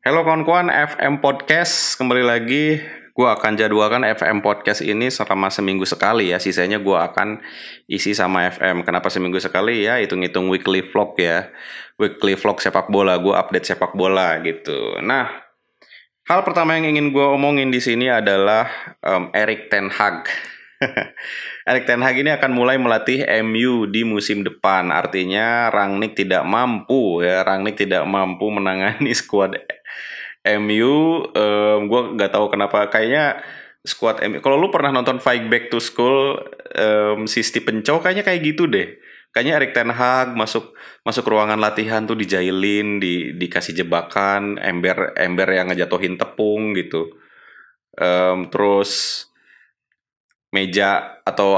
Halo kawan-kawan FM Podcast, kembali lagi. Gue akan jadwalkan FM Podcast ini selama seminggu sekali ya. Sisanya gue akan isi sama FM. Kenapa seminggu sekali ya? Hitung-hitung weekly vlog ya. Weekly vlog sepak bola, gue update sepak bola gitu. Nah, hal pertama yang ingin gue omongin di sini adalah Erik ten Hag. Erik ten Hag ini akan mulai melatih MU di musim depan. Artinya Rangnick tidak mampu menangani skuad MU. Gue nggak tahu kenapa. Kayaknya skuad MU. Kalau lu pernah nonton Fight Back to School, si Stephen Chow kayaknya kayak gitu deh. Kayaknya Erik ten Hag masuk ruangan latihan tuh dijailin, dikasih jebakan, ember yang ngejatuhin tepung gitu. Terus meja atau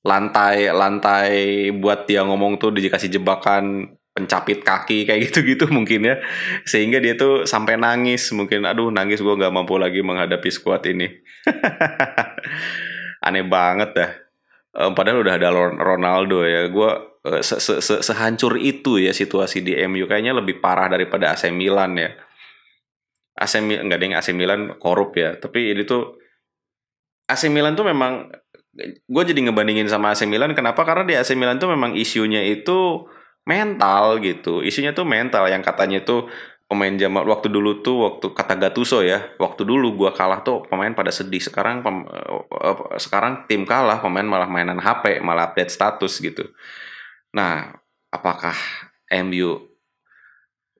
lantai buat dia ngomong tuh dikasih jebakan pencapit kaki kayak gitu-gitu mungkin ya, sehingga dia tuh sampai nangis, mungkin aduh nangis, gue nggak mampu lagi menghadapi skuad ini. Aneh banget dah. Padahal udah ada Ronaldo ya. Gue sehancur itu ya situasi di MU, kayaknya lebih parah daripada AC Milan ya. AC Milan nggak ada yang AC Milan korup ya, tapi ini tuh AC Milan tuh memang, gue jadi ngebandingin sama AC Milan. Kenapa? Karena di AC Milan tuh memang isunya itu mental gitu. Isunya tuh mental, yang katanya tuh pemain zaman waktu dulu tuh, waktu kata Gattuso ya, waktu dulu gua kalah tuh pemain pada sedih. Sekarang tim kalah, pemain malah mainan HP, malah update status gitu. Nah, apakah MU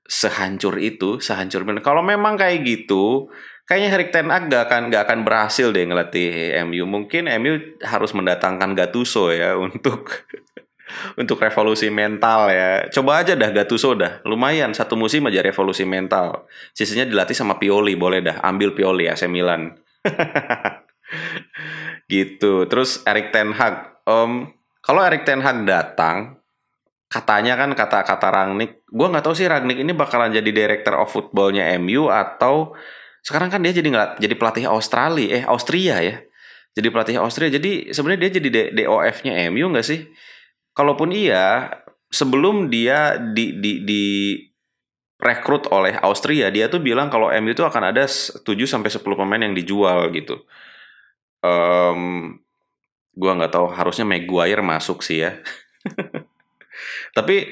sehancur Milan? Kalau memang kayak gitu, kayaknya Erik ten Hag gak akan berhasil deh ngelatih MU. Mungkin MU harus mendatangkan Gattuso ya untuk revolusi mental ya. Coba aja dah Gattuso dah. Lumayan satu musim aja revolusi mental. Sisanya dilatih sama Pioli, boleh dah. Ambil Pioli AC Milan. Gitu. Terus Erik ten Hag. Kalau Erik ten Hag datang, katanya kan kata-kata Rangnick, gue nggak tahu sih Rangnick ini bakalan jadi director of footballnya MU, atau sekarang kan dia jadi pelatih Austria ya. Jadi pelatih Austria. Jadi sebenarnya dia jadi DOF-nya MU nggak sih? Kalaupun iya, sebelum dia di rekrut oleh Austria, dia tuh bilang kalau MU itu akan ada 7 sampai 10 pemain yang dijual gitu. Gua nggak tahu, harusnya Maguire masuk sih ya. Tapi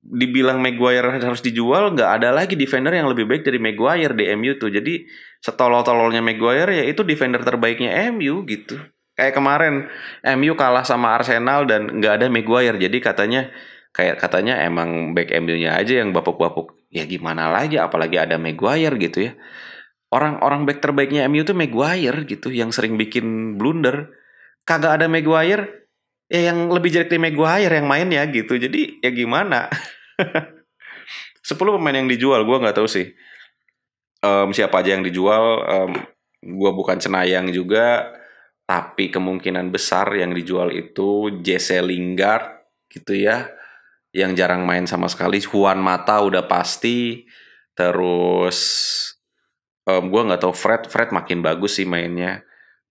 dibilang Maguire harus dijual, nggak ada lagi defender yang lebih baik dari Maguire di MU tuh. Jadi setolol-tololnya Maguire ya itu defender terbaiknya MU gitu. Kayak kemarin MU kalah sama Arsenal dan nggak ada Maguire. Jadi katanya emang back MU-nya aja yang bapuk-bapuk. Ya gimana lagi, apalagi ada Maguire gitu ya. Orang back terbaiknya MU tuh Maguire gitu, yang sering bikin blunder. Kagak ada Maguire, ya yang lebih jelek dari Maguire yang mainnya gitu. Jadi ya gimana? 10 pemain yang dijual, gue nggak tahu sih siapa aja yang dijual. Gue bukan cenayang juga, tapi kemungkinan besar yang dijual itu Jesse Lingard gitu ya, yang jarang main sama sekali. Juan Mata udah pasti. Terus gue nggak tahu, Fred makin bagus sih mainnya.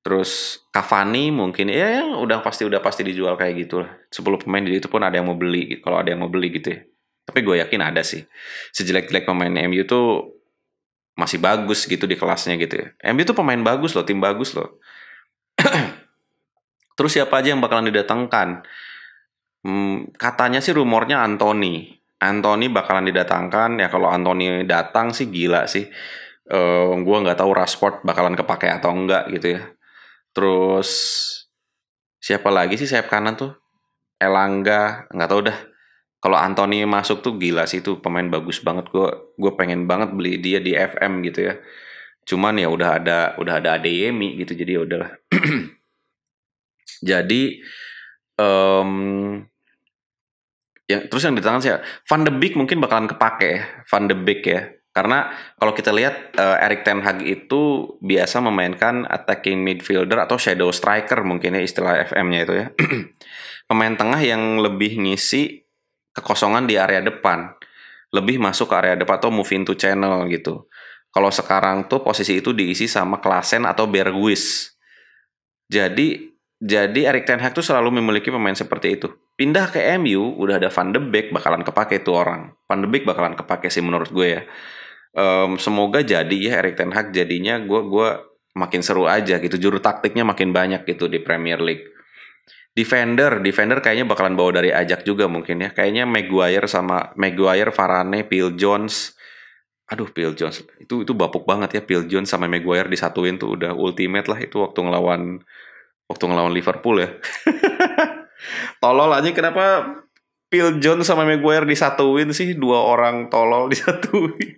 Terus Cavani mungkin ya, yang udah pasti dijual kayak gitu lah. 10 pemain di itu pun ada yang mau beli, kalau ada yang mau beli gitu ya. Tapi gue yakin ada sih. Sejelek-jelek pemain MU tuh masih bagus gitu di kelasnya gitu ya. MU tuh pemain bagus loh, tim bagus loh. Terus siapa aja yang bakalan didatangkan? Katanya sih rumornya Anthony bakalan didatangkan ya. Kalau Anthony datang sih gila sih. Gue nggak tahu Rashford bakalan kepake atau enggak gitu ya. Terus siapa lagi sih sayap kanan tuh? Elanga, nggak tahu dah. Kalau Anthony masuk tuh gila sih, tuh pemain bagus banget. Gue pengen banget beli dia di FM gitu ya. Cuman ya udah ada Adeyemi gitu, jadi ya udahlah. Jadi terus yang di tangan saya Van de Beek mungkin bakalan kepake ya, Van de Beek ya. Karena kalau kita lihat Erik ten Hag itu biasa memainkan attacking midfielder atau shadow striker mungkin ya istilah FM-nya itu ya. Pemain tengah yang lebih ngisi kekosongan di area depan, lebih masuk ke area depan atau move into channel gitu. Kalau sekarang tuh posisi itu diisi sama Klaassen atau Bergwijn. Jadi Erik ten Hag tuh selalu memiliki pemain seperti itu. pindah ke MU udah ada Van de Beek bakalan kepake tuh orang. Van de Beek bakalan kepake sih menurut gue ya. Semoga jadi ya Erik ten Hag jadinya gue makin seru aja gitu. Juru taktiknya makin banyak gitu di Premier League. Defender kayaknya bakalan bawa dari Ajax juga mungkin ya. Kayaknya Maguire, Varane, Phil Jones. Aduh, Phil Jones itu bapuk banget ya. Phil Jones sama Maguire disatuin tuh udah ultimate lah itu waktu ngelawan Liverpool ya. Tolol aja kenapa Phil Jones sama Maguire disatuin sih, dua orang tolol disatuin.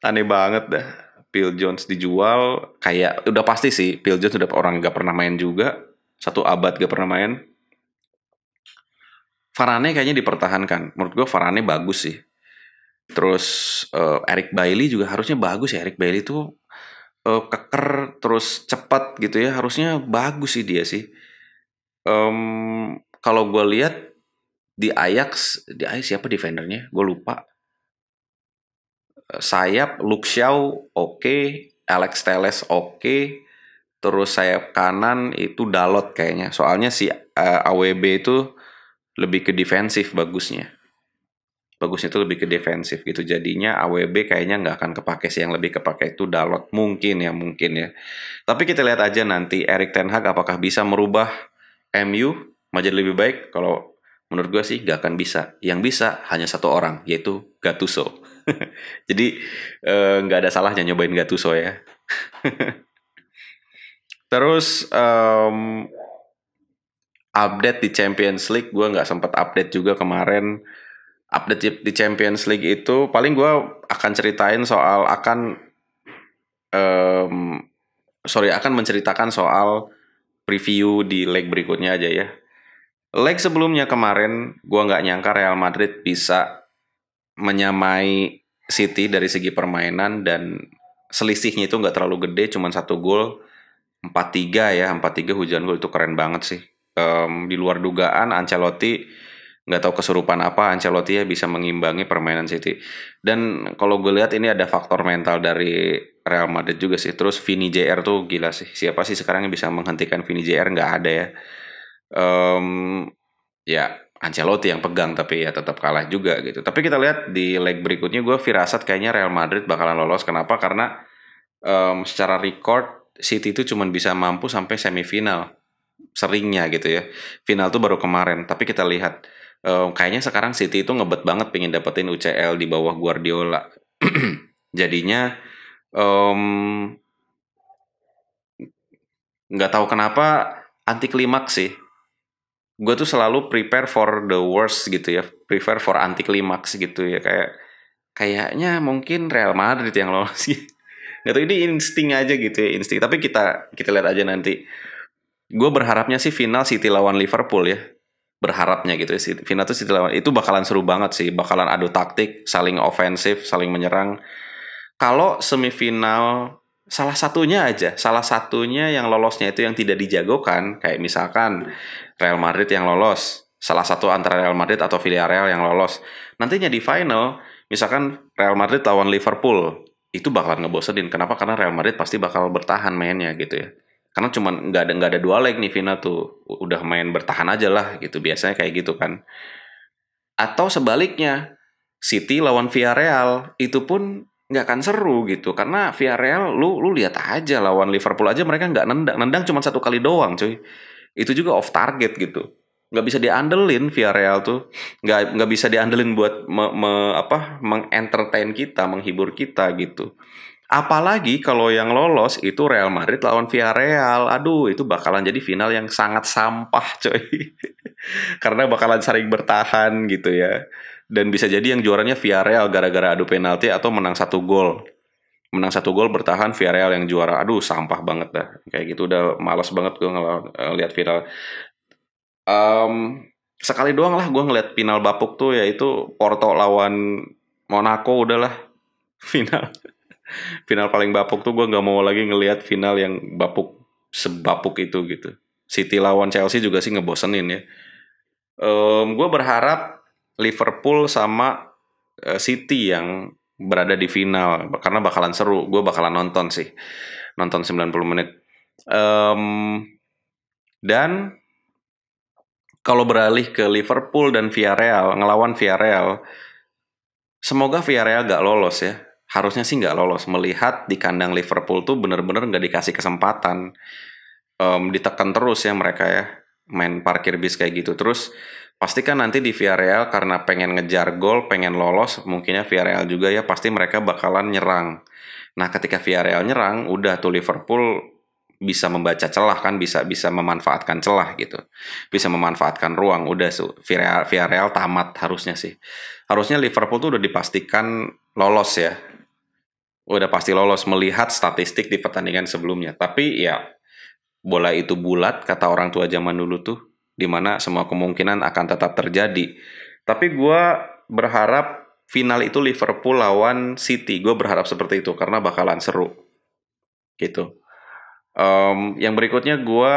Aneh banget dah. Phil Jones dijual kayak udah pasti sih Phil Jones udah orang gak pernah main juga, 1 abad gak pernah main. Varane kayaknya dipertahankan. Menurut gue Varane bagus sih. Terus Eric Bailly juga harusnya bagus ya. Eric Bailly tuh keker terus cepat gitu ya, harusnya bagus sih dia sih. Kalau gue lihat di Ajax siapa defendernya? Gue lupa. Sayap Luke Shaw oke, Alex Telles oke. Terus sayap kanan itu Dalot kayaknya. Soalnya si AWB itu lebih ke defensif bagusnya. Bagusnya itu lebih ke defensif gitu. Jadinya AWB kayaknya nggak akan kepake sih, yang lebih kepake itu Dalot. Mungkin ya. Tapi kita lihat aja nanti Erik ten Hag apakah bisa merubah MU menjadi lebih baik. Kalau menurut gue sih nggak akan bisa. Yang bisa hanya satu orang, yaitu Gattuso. Jadi nggak ada salahnya nyobain Gattuso ya. Terus update di Champions League, gue nggak sempat update juga kemarin. Update di Champions League itu paling gue akan ceritain soal akan menceritakan soal preview di leg berikutnya aja ya. Leg sebelumnya kemarin gue nggak nyangka Real Madrid bisa menyamai City dari segi permainan dan selisihnya itu nggak terlalu gede, cuma 1 gol. 4-3 ya, 4-3 hujan gol itu keren banget sih. Di luar dugaan Ancelotti nggak tahu kesurupan apa, Ancelotti ya bisa mengimbangi permainan City. Dan kalau gue lihat ini ada faktor mental dari Real Madrid juga sih. Terus Vini JR tuh gila sih. Siapa sih sekarang yang bisa menghentikan Vini JR? Nggak ada ya. Ya Ancelotti yang pegang tapi ya tetap kalah juga gitu. Tapi kita lihat di leg berikutnya gue firasat kayaknya Real Madrid bakalan lolos. Kenapa? Karena secara record City itu cuma bisa mampu sampai semifinal seringnya gitu ya. Final tuh baru kemarin. Tapi kita lihat kayaknya sekarang City itu ngebet banget pengen dapetin UCL di bawah Guardiola. Jadinya nggak tahu kenapa anti klimaks sih. Gue tuh selalu prepare for the worst gitu ya. Prepare for anti klimaks gitu ya. Kayaknya mungkin Real Madrid yang lolos sih. Gak tau, ini insting aja gitu ya, insting. Tapi kita lihat aja nanti. Gue berharapnya sih final City lawan Liverpool ya. Berharapnya gitu ya. Final tuh City lawan, itu bakalan seru banget sih. Bakalan adu taktik, saling ofensif, saling menyerang. Kalau semifinal salah satunya yang lolosnya itu yang tidak dijagokan, kayak misalkan Real Madrid yang lolos, salah satu antara Real Madrid atau Villarreal yang lolos. Nantinya di final, misalkan Real Madrid lawan Liverpool, itu bakalan ngebosenin. Kenapa? Karena Real Madrid pasti bakal bertahan mainnya gitu ya. Karena cuma nggak ada 2 leg nih final tuh, udah main bertahan aja lah gitu. Biasanya kayak gitu kan. Atau sebaliknya, City lawan Villarreal itu pun nggak akan seru gitu. Karena Villarreal lu lihat aja lawan Liverpool aja mereka nggak nendang cuma 1 kali doang cuy. Itu juga off target gitu. Nggak bisa diandelin Villarreal tuh, nggak bisa diandelin buat mengentertain kita, menghibur kita gitu. Apalagi kalau yang lolos itu Real Madrid lawan Villarreal, aduh itu bakalan jadi final yang sangat sampah coy. Karena bakalan saling bertahan gitu ya. Dan bisa jadi yang juaranya Villarreal gara-gara adu penalti atau menang 1 gol. Menang 1 gol bertahan, Villarreal yang juara. Aduh sampah banget dah. Kayak gitu udah malas banget gue ngeliat final. Sekali doang lah gue ngeliat final bapuk tuh, yaitu Porto lawan Monaco. Udahlah final paling bapuk tuh, gue nggak mau lagi ngeliat final yang bapuk sebapuk itu gitu. City lawan Chelsea juga sih ngebosenin ya. Gue berharap Liverpool sama City yang berada di final karena bakalan seru. Gue bakalan nonton 90 menit. Dan kalau beralih ke Liverpool dan Villarreal, ngelawan Villarreal, semoga Villarreal gak lolos ya. Harusnya sih gak lolos. Melihat di kandang Liverpool tuh bener-bener gak dikasih kesempatan. Ditekan terus ya mereka ya. Main parkir bis kayak gitu. Terus pasti kan nanti di Villarreal karena pengen ngejar gol, pengen lolos. Mungkinnya Villarreal juga ya. Pasti mereka bakalan nyerang. Nah ketika Villarreal nyerang, udah tuh Liverpool bisa membaca celah kan, bisa bisa memanfaatkan celah gitu, bisa memanfaatkan ruang. Udah Villarreal tamat harusnya sih. Harusnya Liverpool tuh udah dipastikan lolos ya, udah pasti lolos melihat statistik di pertandingan sebelumnya. Tapi ya bola itu bulat kata orang tua zaman dulu tuh, dimana semua kemungkinan akan tetap terjadi. Tapi gue berharap final itu Liverpool lawan City. Gue berharap seperti itu karena bakalan seru gitu. Yang berikutnya gue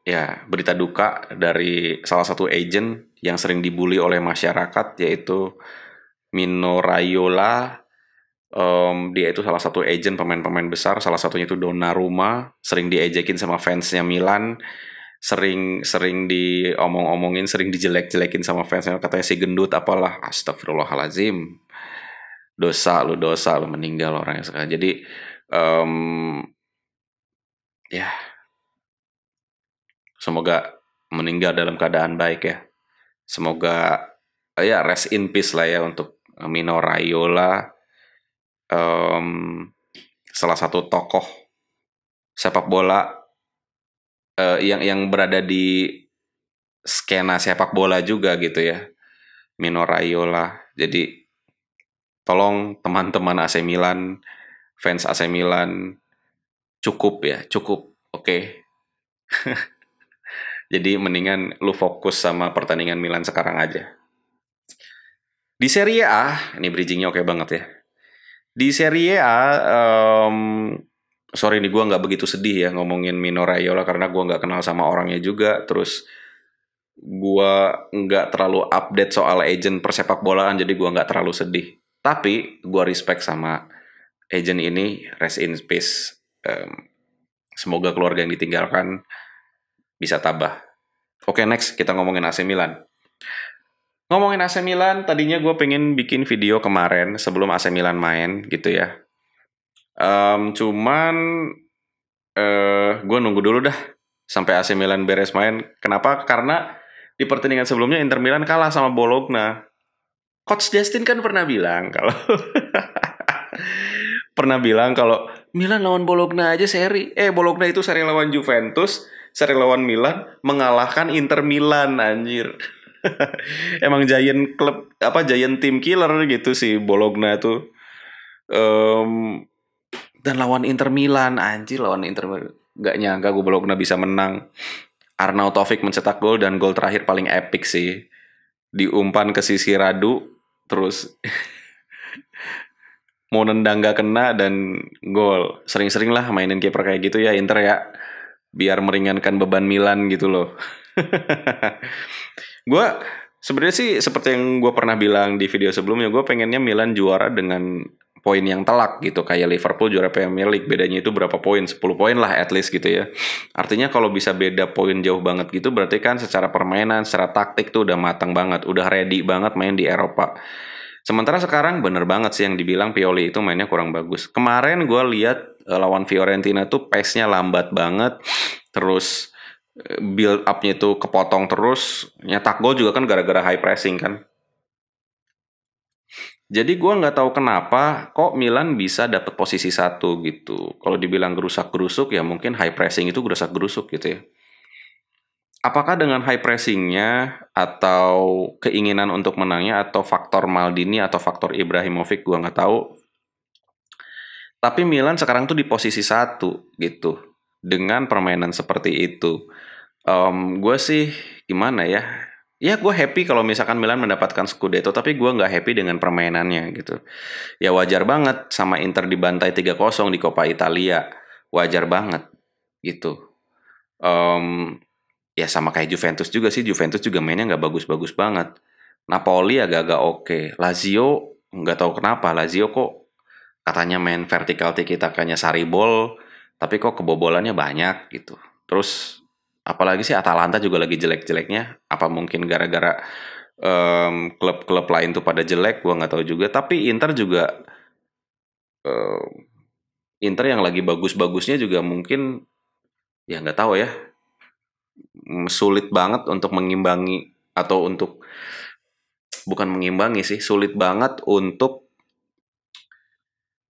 ya berita duka dari salah satu agent yang sering dibully oleh masyarakat, yaitu Mino Raiola. Dia itu salah satu agent pemain-pemain besar, salah satunya itu Donnarumma, sering diejekin sama fansnya Milan, sering diomong-omongin, sering dijelek-jelekin sama fansnya, katanya si gendut apalah. Astagfirullahalazim, dosa lu meninggal orangnya sekarang. Jadi ya semoga meninggal dalam keadaan baik ya. Semoga ya rest in peace lah ya untuk Mino Raiola, salah satu tokoh sepak bola yang berada di skena sepak bola juga gitu ya, Mino Raiola. Jadi tolong teman-teman AC Milan, fans AC Milan, cukup ya, cukup, oke. Jadi mendingan lu fokus sama pertandingan Milan sekarang aja. Di Serie A, ini bridgingnya oke banget ya. Di Serie A, sorry nih gue nggak begitu sedih ya ngomongin Mino Raiola karena gue nggak kenal sama orangnya juga. Terus gue nggak terlalu update soal agent persepak bolaan, jadi gue nggak terlalu sedih. Tapi gue respect sama agent ini, rest in peace. Semoga keluarga yang ditinggalkan bisa tabah. Oke, next kita ngomongin AC Milan. Ngomongin AC Milan, tadinya gue pengen bikin video kemarin sebelum AC Milan main gitu ya. Cuman gue nunggu dulu dah sampai AC Milan beres main. Kenapa? Karena di pertandingan sebelumnya Inter Milan kalah sama Bologna. Coach Justin kan pernah bilang kalau Milan lawan Bologna aja seri. Bologna itu seri lawan Juventus, seri lawan Milan, mengalahkan Inter Milan, anjir. Emang giant klub, giant team killer gitu sih Bologna tuh. Dan lawan Inter Milan, anjir, lawan Inter Milan. Gak nyangka gue Bologna bisa menang. Arnautovic mencetak gol, dan gol terakhir paling epic sih. Diumpan ke sisi Radu, terus mau nendang gak kena dan gol. Sering-sering lah mainin kiper kayak gitu ya Inter ya, biar meringankan beban Milan gitu loh. Gue sebenarnya sih seperti yang gue pernah bilang di video sebelumnya, gue pengennya Milan juara dengan poin yang telak gitu, kayak Liverpool juara Premier League, bedanya itu berapa poin, 10 poin lah at least gitu ya. Artinya kalau bisa beda poin jauh banget gitu, berarti kan secara permainan, secara taktik tuh udah matang banget, udah ready banget main di Eropa. Sementara sekarang bener banget sih yang dibilang Pioli itu mainnya kurang bagus. Kemarin gue lihat lawan Fiorentina tuh pace-nya lambat banget, terus build up-nya itu kepotong terus, nyetak gol juga kan gara-gara high pressing kan. Jadi gue nggak tahu kenapa kok Milan bisa dapat posisi 1 gitu. Kalau dibilang gerusak-gerusuk ya mungkin high pressing itu gerusak-gerusuk gitu ya. Apakah dengan high pressingnya atau keinginan untuk menangnya atau faktor Maldini atau faktor Ibrahimovic, gue nggak tahu. Tapi Milan sekarang tuh di posisi 1 gitu dengan permainan seperti itu. Gue sih gimana ya? Ya gue happy kalau misalkan Milan mendapatkan Scudetto, tapi gue nggak happy dengan permainannya gitu. Ya wajar banget sama Inter dibantai 3-0 di Coppa Italia. Wajar banget gitu. Ya sama kayak Juventus juga sih. Juventus juga mainnya nggak bagus-bagus banget. Napoli agak-agak oke. Lazio nggak tahu kenapa. Lazio kok katanya main vertical tiki-takanya Saribol, tapi kok kebobolannya banyak gitu. Terus Apalagi sih Atalanta juga lagi jelek-jeleknya. Apa mungkin gara-gara klub-klub lain tuh pada jelek, gua nggak tahu juga. Tapi Inter juga em, Inter yang lagi bagus-bagusnya juga mungkin ya nggak tahu ya, sulit banget untuk mengimbangi atau untuk bukan mengimbangi sih, sulit banget untuk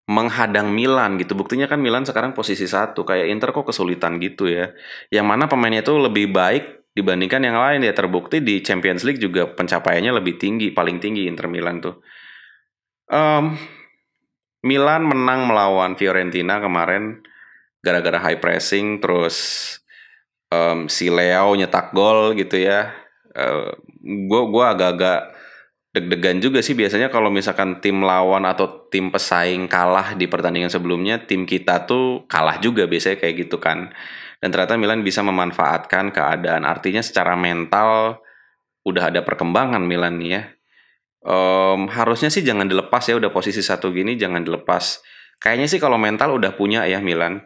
menghadang Milan gitu. Buktinya kan Milan sekarang posisi satu, kayak Inter kok kesulitan gitu ya. Yang mana pemainnya itu lebih baik dibandingkan yang lain ya, terbukti di Champions League juga pencapaiannya lebih tinggi, paling tinggi Inter Milan tuh. Em, Milan menang melawan Fiorentina kemarin gara-gara high pressing, terus si Leo nyetak gol gitu ya. Gue agak-agak deg-degan juga sih biasanya kalau misalkan tim lawan atau tim pesaing kalah di pertandingan sebelumnya, tim kita tuh kalah juga biasanya kayak gitu kan. Dan ternyata Milan bisa memanfaatkan keadaan. Artinya secara mental udah ada perkembangan Milan nih ya. Harusnya sih jangan dilepas ya, udah posisi satu gini jangan dilepas. Kayaknya sih kalau mental udah punya ya Milan.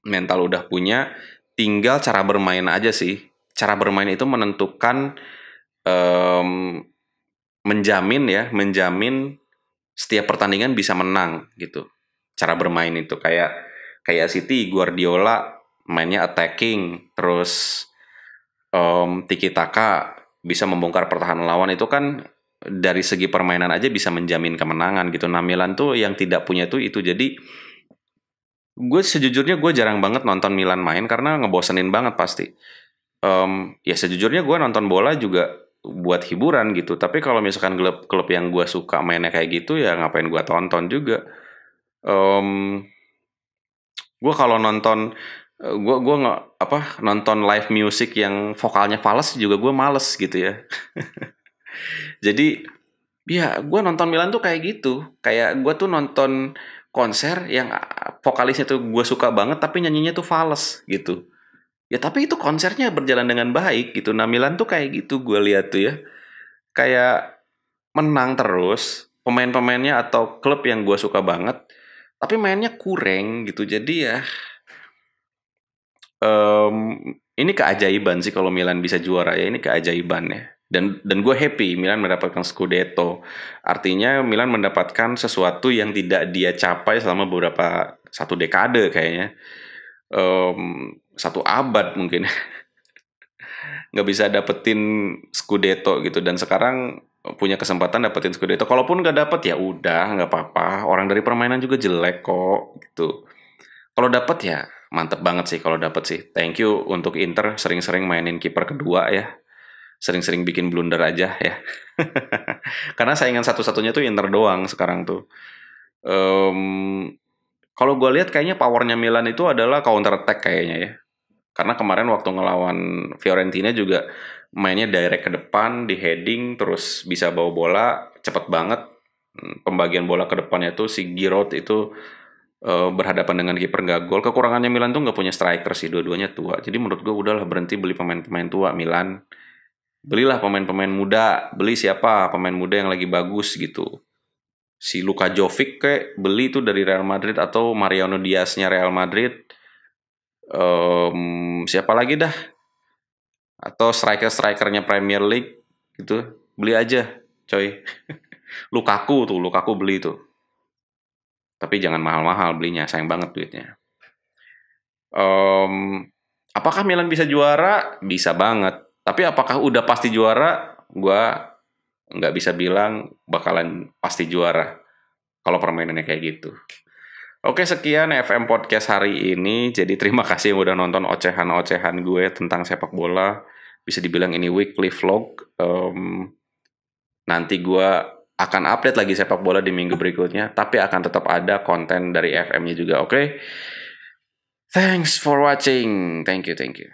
Mental udah punya, tinggal cara bermain aja sih. Cara bermain itu menentukan, em, menjamin setiap pertandingan bisa menang gitu. Cara bermain itu kayak kayak City, Guardiola mainnya attacking, terus tiki taka, bisa membongkar pertahanan lawan, itu kan dari segi permainan aja bisa menjamin kemenangan gitu. Nah Milan tuh yang tidak punya itu jadi gue sejujurnya gue jarang banget nonton Milan main karena ngebosenin banget pasti. Ya sejujurnya gue nonton bola juga buat hiburan gitu. Tapi kalau misalkan klub-klub yang gue suka mainnya kayak gitu ya ngapain gue tonton juga. Em, gue kalau nonton gue nggak apa nonton live music yang vokalnya fals juga gue males gitu ya. Jadi ya gue nonton Milan tuh kayak gitu. Kayak gue tuh nonton konser yang vokalisnya tuh gue suka banget tapi nyanyinya tuh fals gitu. Ya tapi itu konsernya berjalan dengan baik gitu. Nah Milan tuh kayak gitu gue lihat tuh ya. Kayak menang terus. Pemain-pemainnya atau klub yang gue suka banget. Tapi mainnya kurang gitu. Jadi ya em, ini keajaiban sih kalau Milan bisa juara ya. Ini keajaiban ya. Dan gue happy Milan mendapatkan Scudetto. Artinya Milan mendapatkan sesuatu yang tidak dia capai selama beberapa satu dekade kayaknya. Satu abad mungkin. Nggak bisa dapetin Scudetto gitu, dan sekarang punya kesempatan dapetin Scudetto. Kalaupun nggak dapet ya udah nggak apa-apa, orang dari permainan juga jelek kok gitu. Kalau dapet ya mantep banget sih kalau dapet sih. Thank you untuk Inter, sering-sering mainin kiper kedua ya, sering-sering bikin blunder aja ya. Karena saingan satu-satunya tuh Inter doang sekarang tuh. Em, Kalau gue lihat kayaknya powernya Milan itu adalah counter attack kayaknya ya. Karena kemarin waktu ngelawan Fiorentina juga mainnya direct ke depan, di heading, terus bisa bawa bola, cepet banget. Pembagian bola ke depannya tuh si Giroud itu berhadapan dengan kiper nggak gol. Kekurangannya Milan tuh nggak punya striker sih, dua-duanya tua. Jadi menurut gue udahlah berhenti beli pemain-pemain tua Milan. Belilah pemain-pemain muda. Beli siapa? Pemain muda yang lagi bagus gitu. Si Luka Jovic kayak beli tuh dari Real Madrid atau Mariano Diaz-nya Real Madrid. Siapa lagi dah? Atau strikernya Premier League gitu, beli aja coy. Lukaku beli tuh, tapi jangan mahal-mahal belinya, sayang banget duitnya. Em, apakah Milan bisa juara? Bisa banget, tapi apakah udah pasti juara? Gua nggak bisa bilang bakalan pasti juara kalau permainannya kayak gitu. Oke, sekian FM Podcast hari ini. Jadi terima kasih yang udah nonton ocehan-ocehan gue tentang sepak bola. Bisa dibilang ini weekly vlog. Nanti gue akan update lagi sepak bola di minggu berikutnya. Tapi akan tetap ada konten dari FM-nya juga, oke? Thanks for watching. Thank you, thank you.